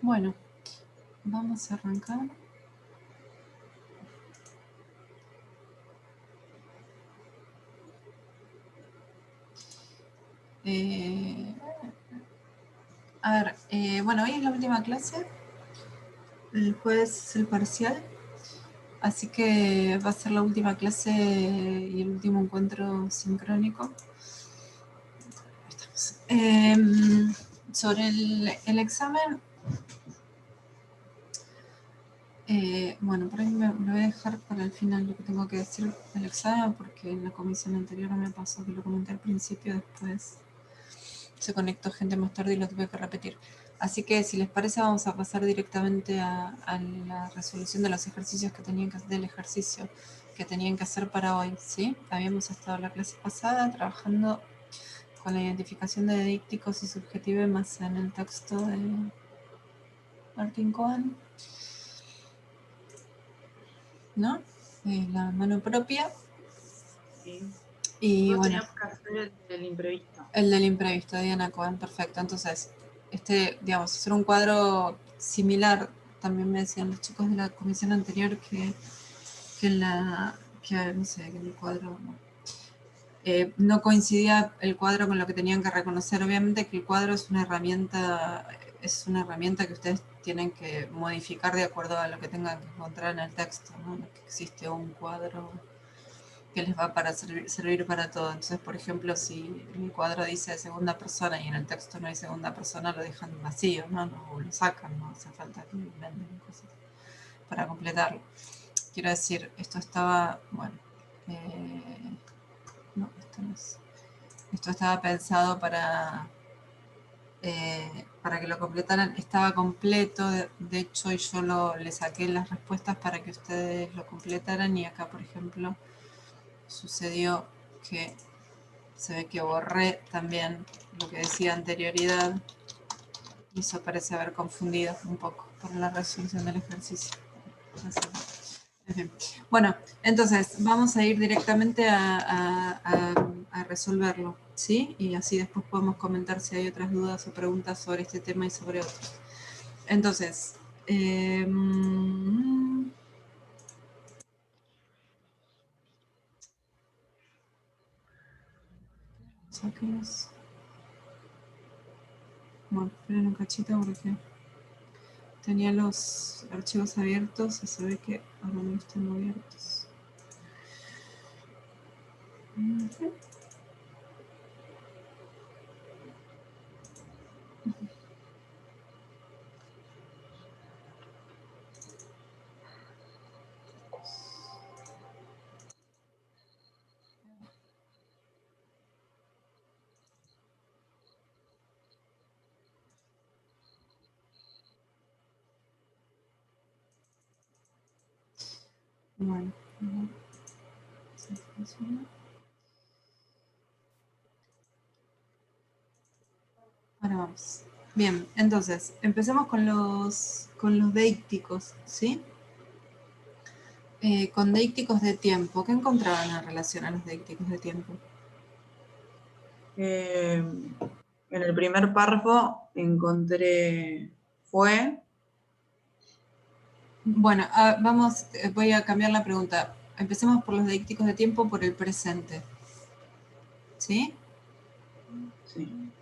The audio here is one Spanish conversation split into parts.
Bueno, vamos a arrancar. Bueno, hoy es la última clase. El jueves es el parcial. Así que va a ser la última clase y el último encuentro sincrónico. Sobre el examen, bueno, por ahí me lo voy a dejar para el final lo que tengo que decir del examen, porque en la comisión anterior me pasó que lo comenté al principio, después se conectó gente más tarde y lo tuve que repetir. Así que si les parece vamos a pasar directamente a la resolución de los ejercicios que tenían que hacer, del ejercicio que tenían que hacer para hoy, ¿sí? Habíamos estado la clase pasada trabajando con la identificación de dícticos y subjetivemas en el texto de Martin Cohen, ¿no? La mano propia. Sí. Y Nosotros bueno, teníamos que hacer el del imprevisto. el del imprevisto de Diana Cohen, perfecto. Entonces, digamos, hacer un cuadro similar, también me decían los chicos de la comisión anterior que no sé, que el cuadro no coincidía el cuadro con lo que tenían que reconocer. Obviamente que el cuadro es una herramienta que ustedes tienen que modificar de acuerdo a lo que tengan que encontrar en el texto, ¿no? No que existe un cuadro que les va para servir para todo. Entonces, por ejemplo, si el cuadro dice segunda persona y en el texto no hay segunda persona, lo dejan vacío, ¿no? No lo sacan, no hace falta que inventen cosas para completarlo. Quiero decir, esto estaba, bueno, no, esto no es. Esto estaba pensado para que lo completaran. Estaba completo, de hecho, y yo le saqué las respuestas para que ustedes lo completaran. Y acá, por ejemplo, sucedió que se ve que borré también lo que decía anterioridad. Y eso parece haber confundido un poco por la resolución del ejercicio. Así. Bueno, entonces vamos a ir directamente a resolverlo, ¿sí? Y así después podemos comentar si hay otras dudas o preguntas sobre este tema y sobre otros. Entonces, saquemos. Bueno, esperen un cachito porque tenía los archivos abiertos y se ve que ahora no están abiertos. Bueno, ¿se funciona? Ahora vamos. Bien, entonces, empecemos con los deícticos, ¿sí? Con deícticos de tiempo. ¿Qué encontraban en relación a los deícticos de tiempo? En el primer párrafo encontré fue. Bueno, voy a cambiar la pregunta. Empecemos por los deícticos de tiempo por el presente. ¿Sí? Sí.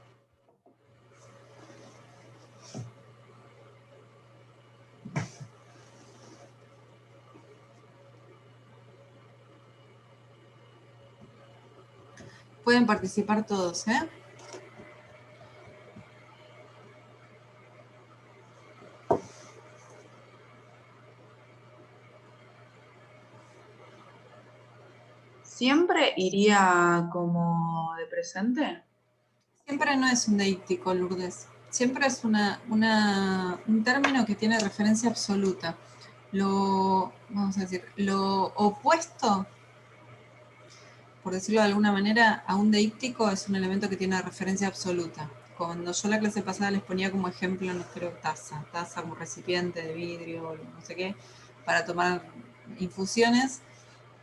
Pueden participar todos, ¿eh? ¿Siempre iría como de presente? Siempre no es un deíctico, Lourdes. Siempre es un término que tiene referencia absoluta. Vamos a decir, lo opuesto, por decirlo de alguna manera, a un deíctico es un elemento que tiene referencia absoluta. Cuando yo la clase pasada les ponía como ejemplo, no creo, taza como recipiente de vidrio, no sé qué, para tomar infusiones,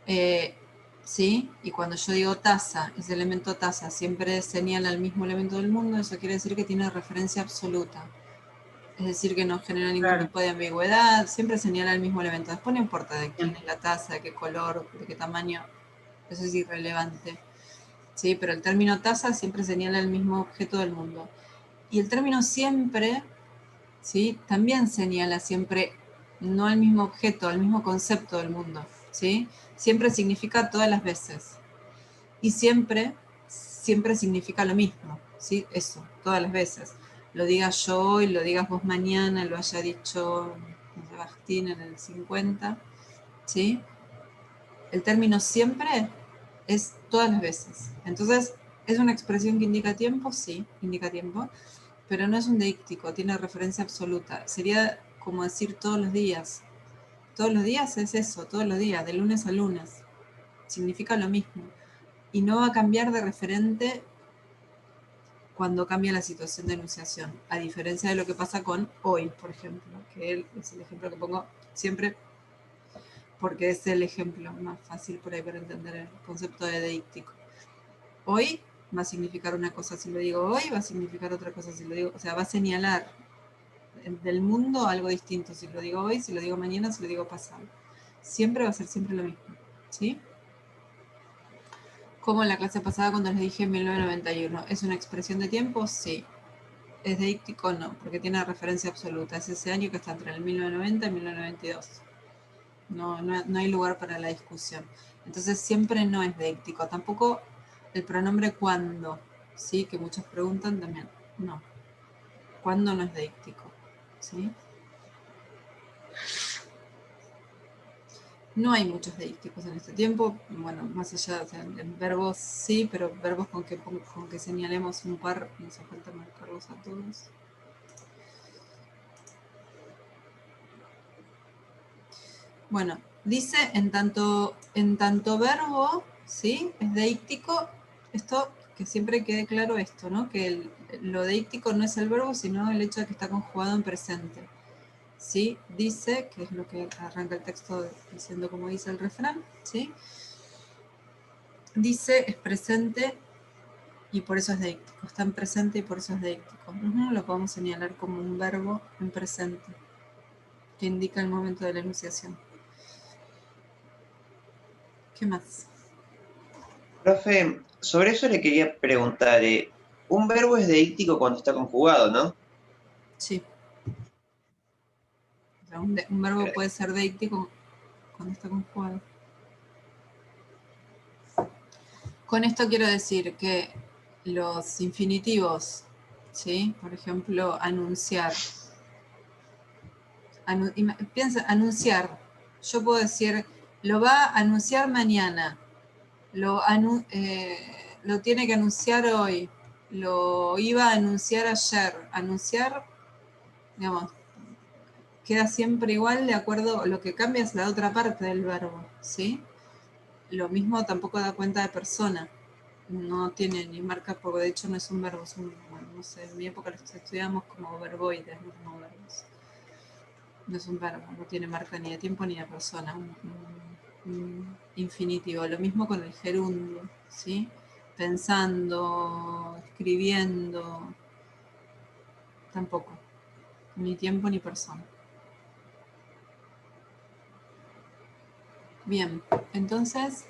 eh, ¿sí? Y cuando yo digo taza, ese elemento taza siempre señala el mismo elemento del mundo, eso quiere decir que tiene referencia absoluta. Es decir, que no genera ningún Claro. tipo de ambigüedad, siempre señala el mismo elemento. Después no importa de quién Bien. es la taza, de qué color, de qué tamaño, eso es irrelevante. ¿Sí? Pero el término taza siempre señala el mismo objeto del mundo. Y el término siempre, ¿sí? También señala siempre no al mismo objeto, al mismo concepto del mundo. ¿Sí? Siempre significa todas las veces. Y siempre significa lo mismo. ¿Sí? Eso, todas las veces. Lo digas yo hoy, lo digas vos mañana, lo haya dicho Sebastián en el 50. ¿Sí? El término siempre es todas las veces. Entonces, ¿es una expresión que indica tiempo? Sí, indica tiempo, pero no es un deíctico, tiene referencia absoluta. Sería como decir todos los días. Todos los días es eso, todos los días, de lunes a lunes. Significa lo mismo. Y no va a cambiar de referente cuando cambia la situación de enunciación, a diferencia de lo que pasa con hoy, por ejemplo, que es el ejemplo que pongo siempre porque es el ejemplo más fácil por ahí para entender el concepto de deíctico. Hoy va a significar una cosa si lo digo hoy, va a significar otra cosa si lo digo, o sea, va a señalar del mundo algo distinto si lo digo hoy, si lo digo mañana, si lo digo pasado. Siempre va a ser siempre lo mismo, ¿sí? Como en la clase pasada cuando les dije 1991, ¿es una expresión de tiempo? Sí. ¿Es deíctico? No, porque tiene referencia absoluta. Es ese año que está entre el 1990 y 1992. No hay lugar para la discusión. Entonces siempre no es deíctico. Tampoco el pronombre cuando, ¿sí? Que muchos preguntan también. No. ¿Cuándo no es deíctico? ¿Sí? No hay muchos deícticos en este tiempo. Bueno, más allá, o sea, en verbos sí, pero verbos con que señalemos un par, no hace falta marcarlos a todos. Bueno, dice en tanto verbo, ¿sí? Es deíctico. Esto, que siempre quede claro esto, ¿no? Que lo deíctico no es el verbo, sino el hecho de que está conjugado en presente. ¿Sí? Dice, que es lo que arranca el texto diciendo como dice el refrán, ¿sí? Dice, es presente y por eso es deíctico. Está en presente y por eso es deíctico. Lo podemos señalar como un verbo en presente, que indica el momento de la enunciación. ¿Qué más? Profe, sobre eso le quería preguntar, un verbo es deíctico cuando está conjugado, ¿no? Sí. O sea, un verbo puede ser deíctico cuando está conjugado. Con esto quiero decir que los infinitivos, ¿sí? Por ejemplo, anunciar. Piensa, anunciar. Yo puedo decir, lo va a anunciar mañana. Lo tiene que anunciar hoy. Lo iba a anunciar ayer. Anunciar, digamos, queda siempre igual de acuerdo, lo que cambia es la otra parte del verbo, ¿sí? Lo mismo tampoco da cuenta de persona. No tiene ni marca, porque de hecho no es un verbo, es un, bueno, no sé, en mi época los estudiamos como verboides, no como verbos. No es un verbo, no tiene marca ni de tiempo ni de persona, un infinitivo. Lo mismo con el gerundio, ¿sí? Pensando, escribiendo, tampoco, ni tiempo ni persona. Bien, entonces,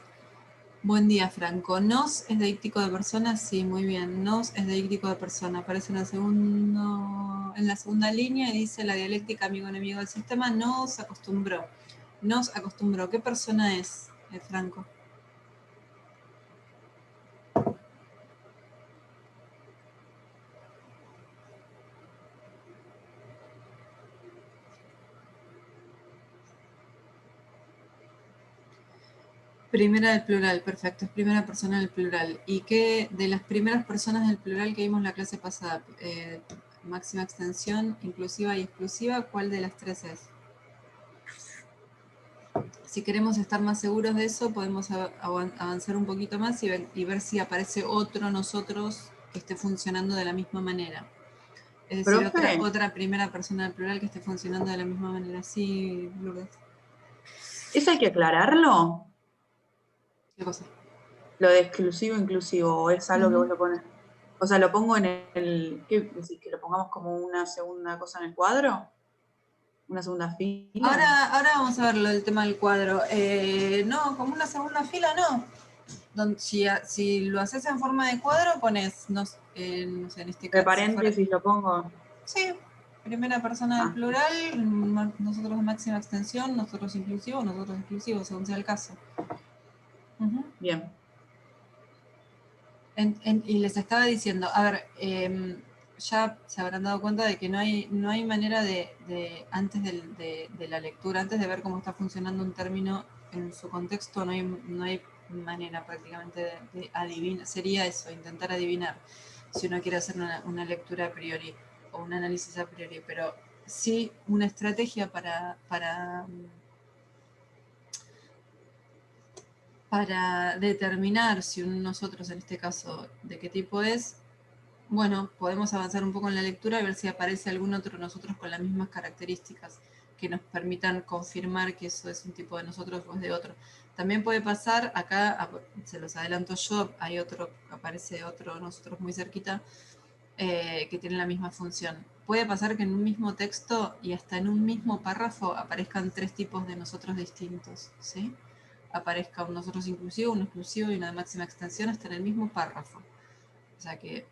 buen día, Franco. ¿Nos es deíctico de persona? Sí, muy bien. Nos es deíctico de persona. Aparece en la segunda línea y dice la dialéctica amigo-enemigo del sistema. Nos acostumbró. Nos acostumbró. ¿Qué persona es, Franco? Primera del plural, perfecto. Es primera persona del plural. ¿Y qué de las primeras personas del plural que vimos en la clase pasada? Máxima extensión, inclusiva y exclusiva, ¿cuál de las tres es? Si queremos estar más seguros de eso, podemos avanzar un poquito más y ver si aparece otro nosotros que esté funcionando de la misma manera. Es decir, Profe, otra primera persona del plural que esté funcionando de la misma manera. Sí, Lourdes. ¿eso hay que aclararlo? ¿Qué cosa? Lo de exclusivo, inclusivo, ¿o es algo que vos lo pones? O sea, lo pongo en el... ¿Qué decís? ¿Que lo pongamos como una segunda cosa en el cuadro? ¿Una segunda fila? Ahora vamos a ver lo del tema del cuadro. No, como una segunda fila no. Si lo haces en forma de cuadro, pones, no sé, en este ¿De caso, si fuera, paréntesis lo pongo? sí, primera persona del Ah, plural, nosotros de máxima extensión, nosotros inclusivos, según sea el caso. Ujú. bien. Y les estaba diciendo, a ver, ya se habrán dado cuenta de que no hay manera antes de la lectura, antes de ver cómo está funcionando un término en su contexto, no hay manera prácticamente de adivinar. Sería eso, intentar adivinar, si uno quiere hacer una lectura a priori o un análisis a priori, pero sí una estrategia para determinar si nosotros, en este caso, de qué tipo es. Bueno, podemos avanzar un poco en la lectura y ver si aparece algún otro nosotros con las mismas características que nos permitan confirmar que eso es un tipo de nosotros o es de otro. También puede pasar, acá se los adelanto yo, aparece otro nosotros muy cerquita, que tiene la misma función. Puede pasar que en un mismo texto y hasta en un mismo párrafo aparezcan tres tipos de nosotros distintos, ¿sí? Aparezca un nosotros inclusivo, un exclusivo y una de máxima extensión hasta en el mismo párrafo. O sea que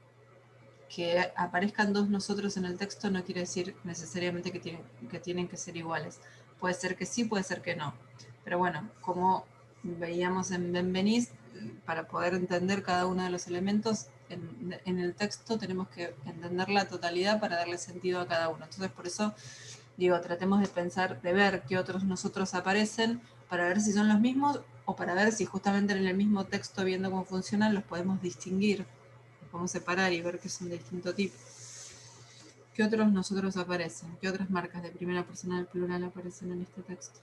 aparezcan dos nosotros en el texto no quiere decir necesariamente que tienen que ser iguales. Puede ser que sí, puede ser que no. Pero bueno, como veíamos en Benveniste, para poder entender cada uno de los elementos en el texto tenemos que entender la totalidad para darle sentido a cada uno. Entonces por eso digo, tratemos de pensar, de ver qué otros nosotros aparecen para ver si son los mismos o para ver si justamente en el mismo texto, viendo cómo funcionan, los podemos distinguir, los podemos separar y ver que son de distinto tipo. ¿Qué otros nosotros aparecen? ¿Qué otras marcas de primera persona del plural aparecen en este texto?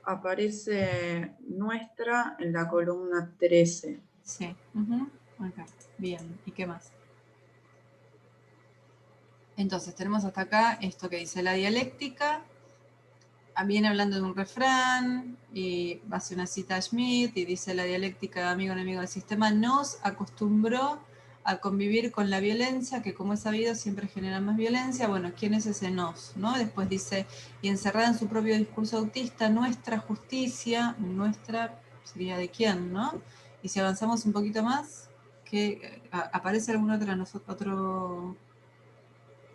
Aparece nuestra en la columna 13. Sí. Acá. Bien. ¿Y qué más? Entonces, tenemos hasta acá esto que dice la dialéctica. Viene hablando de un refrán y hace una cita a Schmidt y dice la dialéctica, amigo enemigo del sistema, nos acostumbró a convivir con la violencia, que como es sabido siempre genera más violencia. Bueno, ¿quién es ese nos? ¿No? Después dice, y encerrada en su propio discurso autista, nuestra justicia, nuestra sería de quién, ¿no? Y si avanzamos un poquito más, que aparece alguna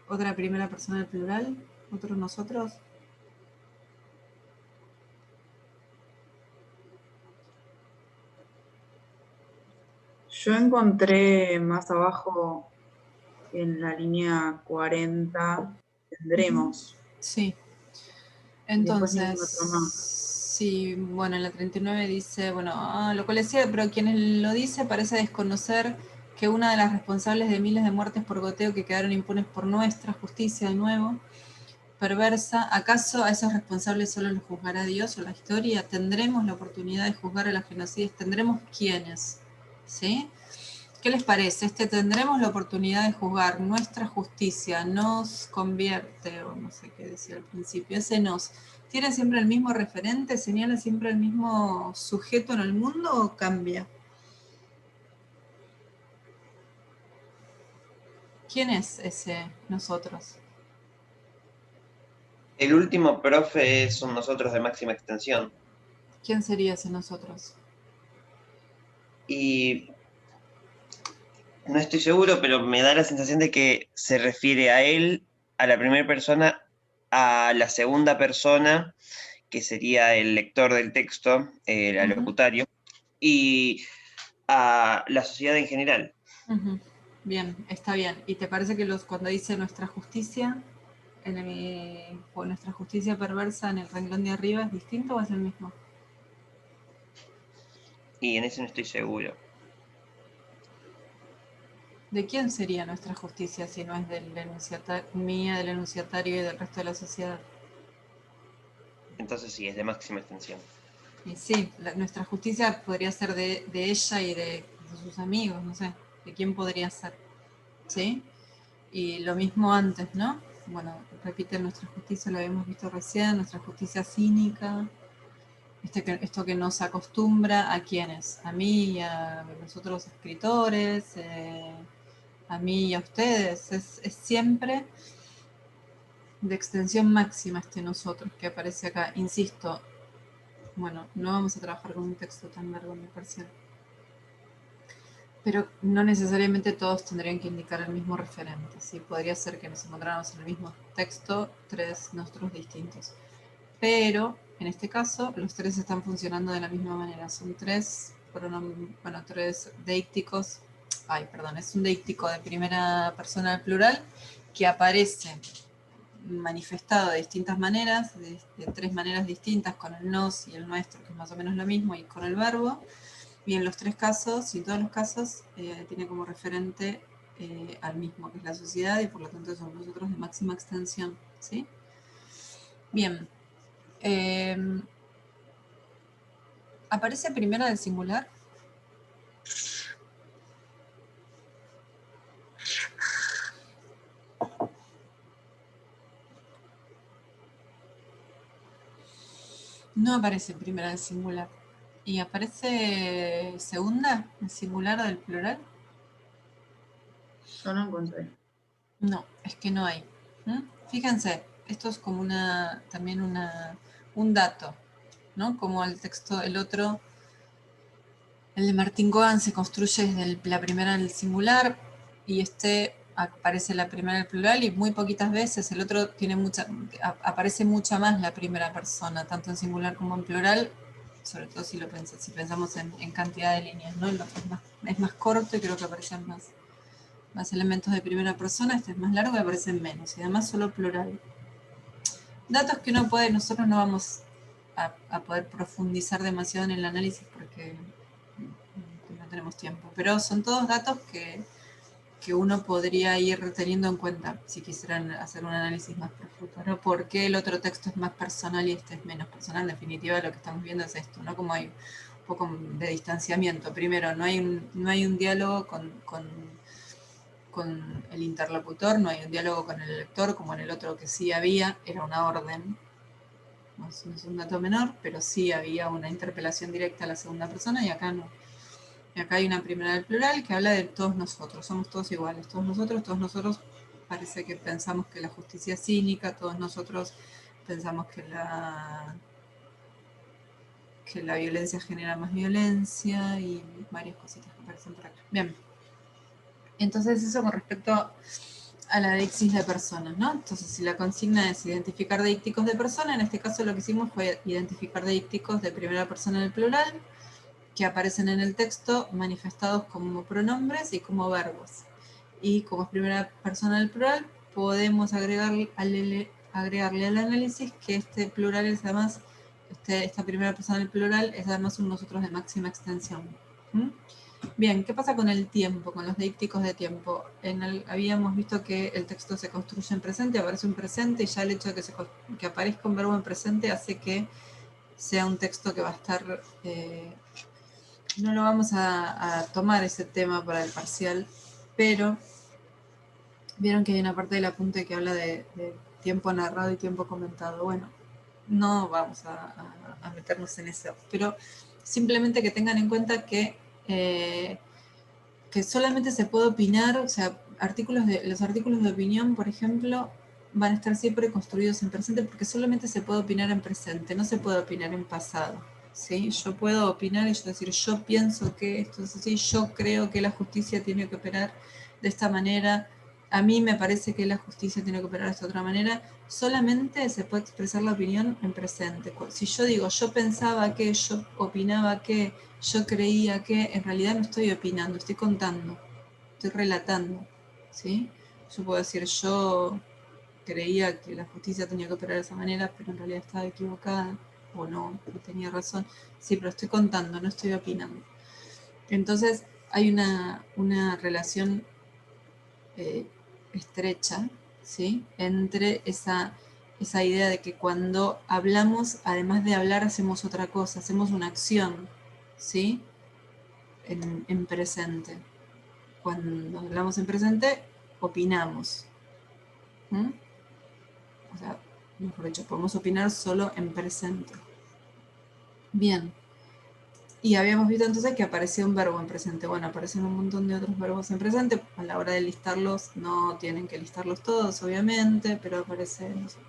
otra primera persona del plural, otros nosotros. Yo encontré más abajo en la línea 40, tendremos. Sí. Y después ningún otro Entonces, más. sí, bueno, en la 39 dice, bueno, lo cual es cierto, pero quien lo dice parece desconocer que una de las responsables de miles de muertes por goteo que quedaron impunes por nuestra justicia, de nuevo, perversa, ¿acaso a esos responsables solo los juzgará Dios o la historia? ¿Tendremos la oportunidad de juzgar a las genocidas? ¿Tendremos quiénes? ¿Sí? ¿Qué les parece? Tendremos la oportunidad de juzgar, nuestra justicia nos convierte, o no sé qué decía al principio, ese nos, ¿tiene siempre el mismo referente? ¿Señala siempre el mismo sujeto en el mundo o cambia? ¿Quién es ese nosotros? El último profe son nosotros de máxima extensión. ¿Quién sería ese nosotros? Y no estoy seguro, pero me da la sensación de que se refiere a él, a la primera persona, a la segunda persona, que sería el lector del texto, el alocutario, y a la sociedad en general. Bien, está bien. ¿Y te parece que cuando dice nuestra justicia, o nuestra justicia perversa en el renglón de arriba, es distinto o es el mismo? Y en eso no estoy seguro. ¿De quién sería nuestra justicia si no es mía, del enunciatario y del resto de la sociedad? Entonces sí, es de máxima extensión. Y sí, nuestra justicia podría ser de ella y de sus amigos, no sé, de quién podría ser, ¿sí? Y lo mismo antes, ¿no? Bueno, repite nuestra justicia, lo habíamos visto recién, nuestra justicia cínica, esto que nos acostumbra a quiénes, a mí y a los otros escritores, a mí y a ustedes, es siempre de extensión máxima este nosotros que aparece acá. Insisto, bueno, no vamos a trabajar con un texto tan largo en el parcial, pero no necesariamente todos tendrían que indicar el mismo referente, ¿sí? Podría ser que nos encontráramos en el mismo texto 3 nosotros distintos, pero en este caso los 3 están funcionando de la misma manera. Son 3 3 deícticos. Es un deíctico de primera persona del plural que aparece manifestado de distintas maneras, de 3 maneras distintas, con el nos y el nuestro, que es más o menos lo mismo, y con el verbo. Y en los 3 casos, y en todos los casos, tiene como referente al mismo, que es la sociedad, y por lo tanto son nosotros de máxima extensión, ¿sí? Bien. ¿Aparece primera del singular? No aparece primera del singular. ¿Y aparece segunda, el singular del plural? Yo no encontré. No, es que no hay. Fíjense, esto es como también un dato, ¿no? Como el texto, el otro, el de Martín Goan se construye desde la primera del singular y aparece la primera del plural y muy poquitas veces el otro aparece mucha más la primera persona, tanto en singular como en plural, sobre todo si pensamos en cantidad de líneas, ¿no? El otro es más corto y creo que aparecen más elementos de primera persona, este es más largo y aparecen menos, y además solo plural. Datos que nosotros no vamos a poder profundizar demasiado en el análisis porque no tenemos tiempo, pero son todos datos que uno podría ir teniendo en cuenta si quisieran hacer un análisis más profundo, ¿no? ¿Por qué el otro texto es más personal y este es menos personal? En definitiva, lo que estamos viendo es esto, ¿no? Como hay un poco de distanciamiento. Primero, no hay un diálogo con el interlocutor, no hay un diálogo con el lector, como en el otro que sí había, era una orden. No es un dato menor, pero sí había una interpelación directa a la segunda persona y acá no. Y acá hay una primera del plural que habla de todos nosotros, somos todos iguales, todos nosotros parece que pensamos que la justicia es cínica, todos nosotros pensamos que la violencia genera más violencia y varias cositas que aparecen por acá. Bien. Entonces eso con respecto a la deícsis de personas, ¿no? Entonces si la consigna es identificar deícticos de persona, en este caso lo que hicimos fue identificar deícticos de primera persona del plural, que aparecen en el texto manifestados como pronombres y como verbos. Y como es primera persona del plural, podemos agregarle al análisis que este plural es además, esta primera persona del plural es además un nosotros de máxima extensión. Bien, ¿qué pasa con el tiempo, con los deícticos de tiempo? Habíamos visto que el texto se construye en presente, aparece un presente, y ya el hecho de que aparezca un verbo en presente hace que sea un texto que va a estar... no lo vamos a tomar ese tema para el parcial, pero vieron que hay una parte del apunte que habla de tiempo narrado y tiempo comentado. Bueno, no vamos a meternos en eso, pero simplemente que tengan en cuenta que solamente se puede opinar, o sea, los artículos de opinión, por ejemplo, van a estar siempre construidos en presente porque solamente se puede opinar en presente, no se puede opinar en pasado. ¿Sí? Yo puedo opinar y yo decir, yo pienso que esto es así, yo creo que la justicia tiene que operar de esta manera, a mí me parece que la justicia tiene que operar de esta otra manera, solamente se puede expresar la opinión en presente. Si yo digo, yo pensaba que, yo opinaba que, yo creía que, en realidad no estoy opinando, estoy contando, estoy relatando, ¿sí? Yo puedo decir, yo creía que la justicia tenía que operar de esa manera, pero en realidad estaba equivocada, o no tenía razón. Sí, pero estoy contando, no estoy opinando. Entonces, hay una relación estrecha, ¿sí? Entre esa idea de que cuando hablamos, además de hablar, hacemos otra cosa, hacemos una acción, ¿sí? En presente. Cuando hablamos en presente, opinamos. O sea, mejor dicho, podemos opinar solo en presente. Bien. Y habíamos visto entonces que aparecía un verbo en presente. Bueno, aparecen un montón de otros verbos en presente. A la hora de listarlos, no tienen que listarlos todos, obviamente, pero aparece, no sé,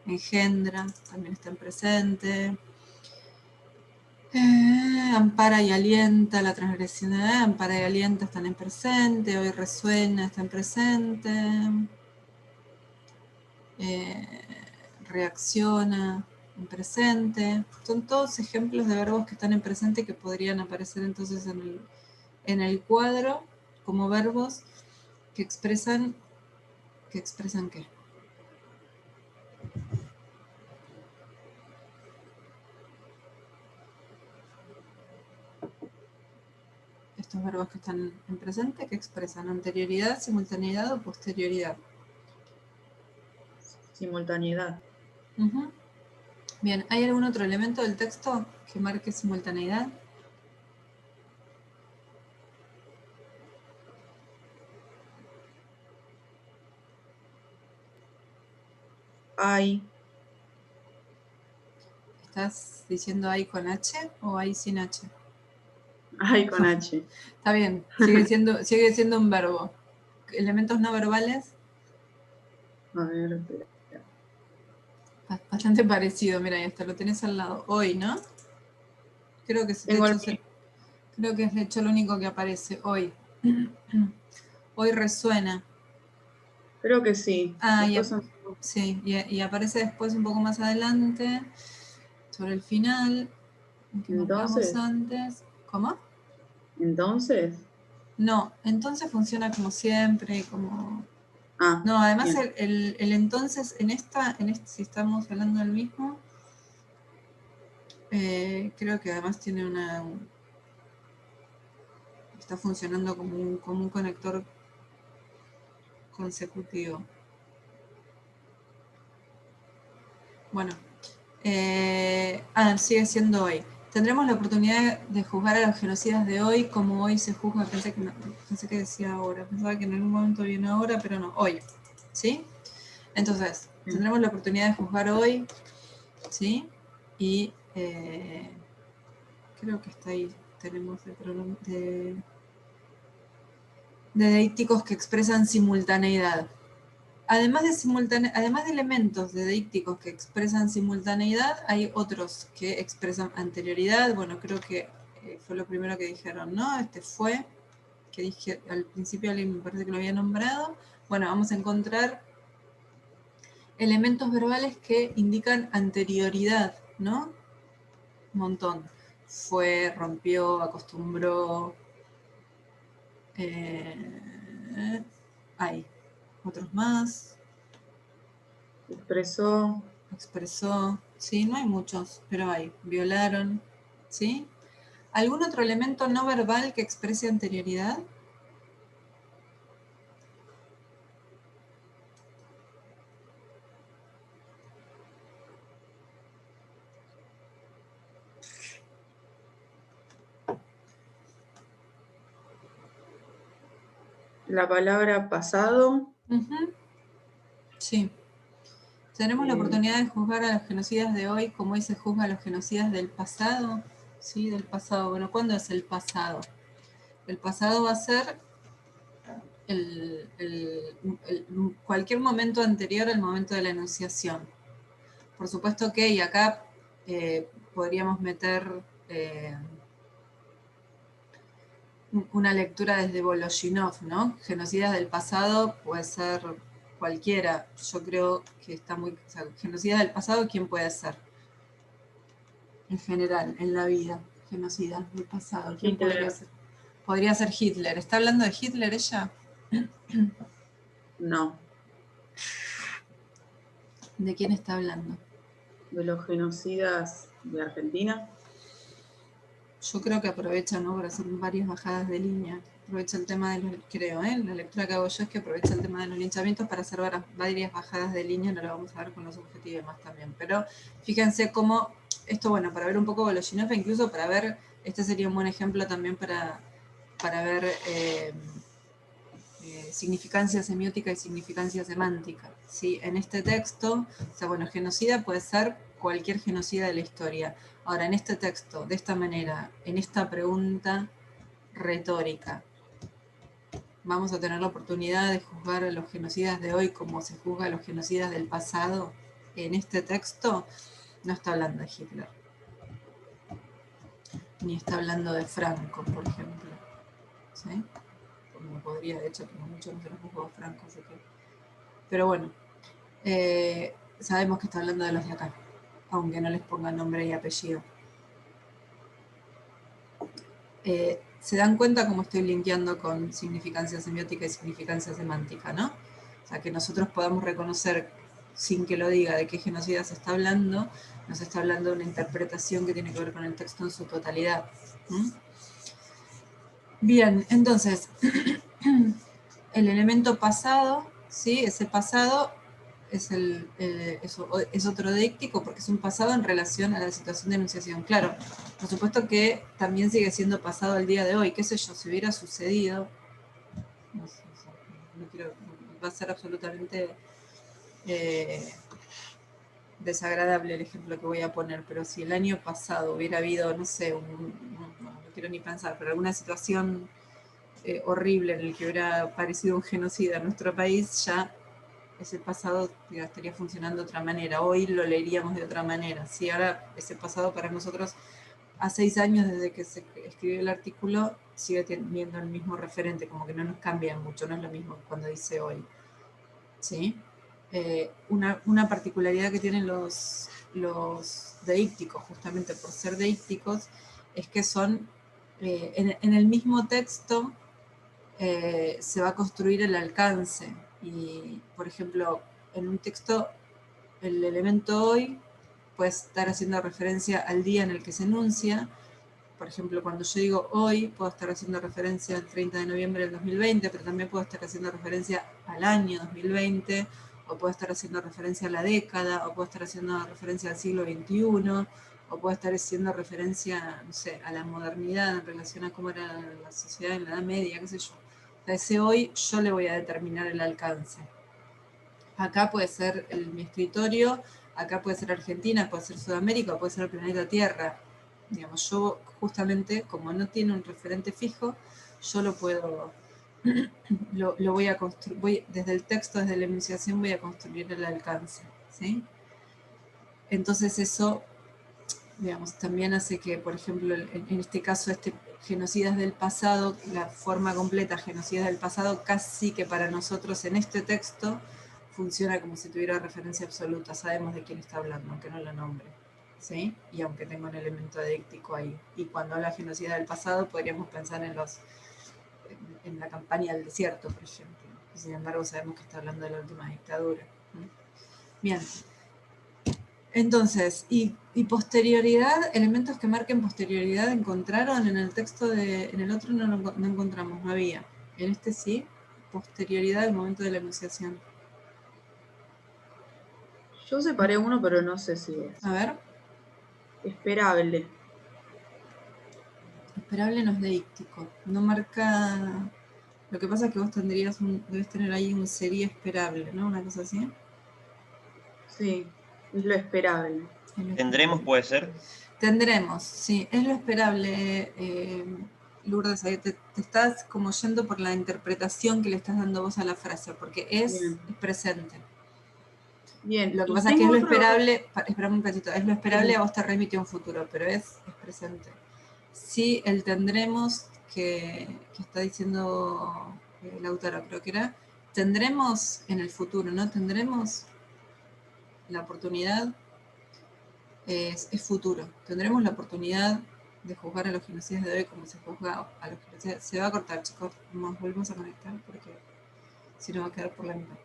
engendra, también está en presente. Ampara y alienta, la transgresión de ampara y alienta están en presente. Hoy resuena, está en presente. Reacciona en presente. Son todos ejemplos de verbos que están en presente que podrían aparecer entonces en el cuadro como verbos que expresan qué. Estos verbos que están en presente, que expresan anterioridad, simultaneidad o posterioridad. Simultaneidad. Bien, ¿hay algún otro elemento del texto que marque simultaneidad? Hay. ¿Estás diciendo hay con H o hay sin H? Hay con H. Está bien, sigue siendo un verbo. ¿Elementos no verbales? A ver, espera. Bastante parecido, mira, y hasta lo tenés al lado. Hoy, ¿no? Creo que es Tengo de hecho lo único que aparece hoy. Hoy resuena. Creo que sí. Sí, y aparece después un poco más adelante, sobre el final, que nombramos antes. ¿Cómo? Entonces. No, entonces funciona como siempre, como... Ah, no, además bien. el entonces en esta, si estamos hablando del mismo, creo que además tiene está funcionando como un conector consecutivo. Bueno, sigue siendo hoy. Tendremos la oportunidad de juzgar a los genocidas de hoy como hoy se juzga. Pensé que decía ahora. Pensaba que en algún momento viene ahora, pero no, hoy. ¿Sí? Entonces, tendremos la oportunidad de juzgar hoy, ¿sí? Y creo que hasta ahí tenemos de deícticos que expresan simultaneidad. Además de elementos de deícticos que expresan simultaneidad, hay otros que expresan anterioridad. Bueno, creo que fue lo primero que dijeron, ¿no? Fue, que dije al principio, alguien me parece que lo había nombrado. Bueno, vamos a encontrar elementos verbales que indican anterioridad, ¿no? Un montón. Fue, rompió, acostumbró. Hay otros más. Expresó, sí, no hay muchos, pero hay. Violaron, ¿sí? ¿Algún otro elemento no verbal que exprese anterioridad? La palabra pasado. Sí. ¿Tenemos la oportunidad de juzgar a los genocidas de hoy como hoy se juzga a los genocidas del pasado? Sí, del pasado. Bueno, ¿cuándo es el pasado? El pasado va a ser cualquier momento anterior al momento de la enunciación. Por supuesto que, y acá podríamos meter una lectura desde Voloshinov, ¿no? Genocidas del pasado puede ser cualquiera. Yo creo que está muy... O sea, genocidas del pasado, ¿quién puede ser? En general, en la vida. Genocidas del pasado, ¿quién podría ser? Podría ser Hitler. ¿Está hablando de Hitler ella? No. ¿De quién está hablando? De los genocidas de Argentina. Yo creo que aprovecha, ¿no? Para hacer varias bajadas de línea. Aprovecha el tema de los, creo, la lectura que hago yo es que aprovecha el tema de los linchamientos para hacer varias bajadas de línea, no lo vamos a ver con los objetivos y demás también. Pero fíjense cómo, esto bueno, para ver un poco Voloshinov, incluso para ver, este sería un buen ejemplo también para ver significancia semiótica y significancia semántica. ¿Sí? En este texto, o sea, bueno, genocida puede ser cualquier genocida de la historia. Ahora, en este texto, de esta manera, en esta pregunta retórica, ¿vamos a tener la oportunidad de juzgar a los genocidas de hoy como se juzga a los genocidas del pasado? En este texto no está hablando de Hitler, ni está hablando de Franco, por ejemplo, ¿sí? Como podría, de hecho, como mucho no se lo juzgó a Franco, así que... Pero bueno, sabemos que está hablando de los de acá, aunque no les ponga nombre y apellido. Se dan cuenta cómo estoy linkeando con significancia semiótica y significancia semántica, ¿no? O sea, que nosotros podamos reconocer, sin que lo diga, de qué genocida se está hablando, nos está hablando de una interpretación que tiene que ver con el texto en su totalidad. ¿Mm? Bien, entonces, el elemento pasado, ¿sí? Ese pasado es otro deíctico porque es un pasado en relación a la situación de enunciación. Claro, por supuesto que también sigue siendo pasado al día de hoy, qué sé yo, si hubiera sucedido, no quiero, va a ser absolutamente desagradable el ejemplo que voy a poner, pero si el año pasado hubiera habido, no sé, no quiero ni pensar, pero alguna situación horrible en el que hubiera aparecido un genocida en nuestro país, ya ese pasado estaría funcionando de otra manera. Hoy lo leeríamos de otra manera. Si ahora ese pasado para nosotros, a 6 años desde que se escribió el artículo, sigue teniendo el mismo referente, como que no nos cambia mucho, no es lo mismo cuando dice hoy. ¿Sí? Una particularidad que tienen los deícticos, justamente por ser deícticos, es que son, en el mismo texto, se va a construir el alcance. Y, por ejemplo, en un texto, el elemento hoy puede estar haciendo referencia al día en el que se enuncia. Por ejemplo, cuando yo digo hoy, puedo estar haciendo referencia al 30 de noviembre del 2020, pero también puedo estar haciendo referencia al año 2020, o puedo estar haciendo referencia a la década, o puedo estar haciendo referencia al siglo XXI, o puedo estar haciendo referencia, no sé, a la modernidad en relación a cómo era la sociedad en la Edad Media, qué sé yo. A ese hoy yo le voy a determinar el alcance. Acá puede ser mi escritorio, acá puede ser Argentina, puede ser Sudamérica, puede ser el planeta Tierra. Digamos, yo justamente, como no tiene un referente fijo, yo lo puedo, lo voy a construir, desde el texto, desde la enunciación, voy a construir el alcance, ¿sí? Entonces eso, digamos, también hace que, por ejemplo, en este caso, genocidas del pasado, la forma completa, genocidas del pasado, casi que para nosotros en este texto funciona como si tuviera referencia absoluta, sabemos de quién está hablando, aunque no lo nombre, ¿sí? Y aunque tenga un elemento deíctico ahí. Y cuando habla genocida del pasado, podríamos pensar en la campaña del desierto, por ejemplo. Y sin embargo, sabemos que está hablando de la última dictadura. Bien. Entonces, y posterioridad, elementos que marquen posterioridad, ¿encontraron en el texto en el otro no encontramos, no había. En este sí, posterioridad al momento de la enunciación. Yo separé uno, pero no sé si es. A ver, Esperable. esperable no es deíctico, no marca... Lo que pasa es que vos debes tener ahí un sería esperable, ¿no? Una cosa así. Sí, es lo esperable. Tendremos, puede ser. Tendremos, sí, es lo esperable, Lourdes, ahí te estás como yendo por la interpretación que le estás dando vos a la frase, porque es presente. Bien. Lo que Y pasa es que es tengo lo otro... esperable, espérame un cachito, es lo esperable, a vos te remite a un futuro, pero es presente. Sí, el tendremos que está diciendo la autora, creo que era, tendremos en el futuro, ¿no? Tendremos la oportunidad, es futuro, tendremos la oportunidad de juzgar a los genocidas de hoy como se juzga a los genocidas. Se va a cortar, chicos, nos volvemos a conectar porque si no va a quedar por la mitad.